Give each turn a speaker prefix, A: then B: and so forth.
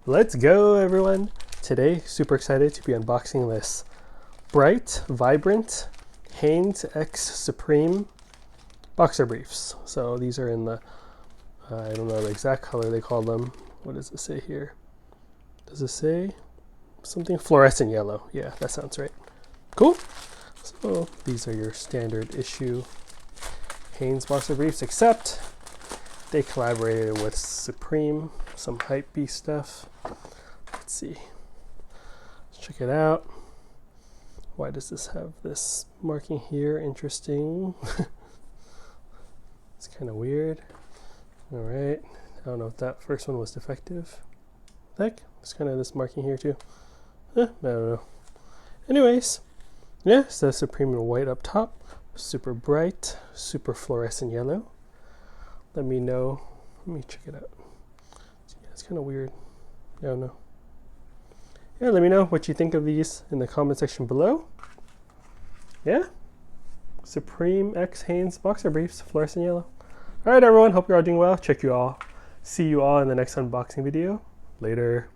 A: Let's go, everyone. Today, super excited to be unboxing this bright, vibrant Hanes X Supreme boxer briefs. So these are in the, I don't know the exact color they call them. What does it say here? Does it say something fluorescent yellow? Yeah, that sounds right. Cool. So these are your standard issue Hanes boxer briefs, except they collaborated with Supreme, some hype beast stuff. Let's see. Let's check it out. Why does this have this marking here? Interesting. It's kind of weird. All right. I don't know if that first one was defective. Heck, there's kind of this marking here too. I don't know. Anyways, yeah, it's the Supreme in white up top. Super bright, super fluorescent yellow. Let me know. Let me check it out. Yeah, it's kind of weird. I don't know. Yeah, let me know what you think of these in the comment section below. Yeah. Supreme X Hanes boxer briefs, fluorescent yellow. All right, everyone. Hope you're all doing well. See you all in the next unboxing video. Later.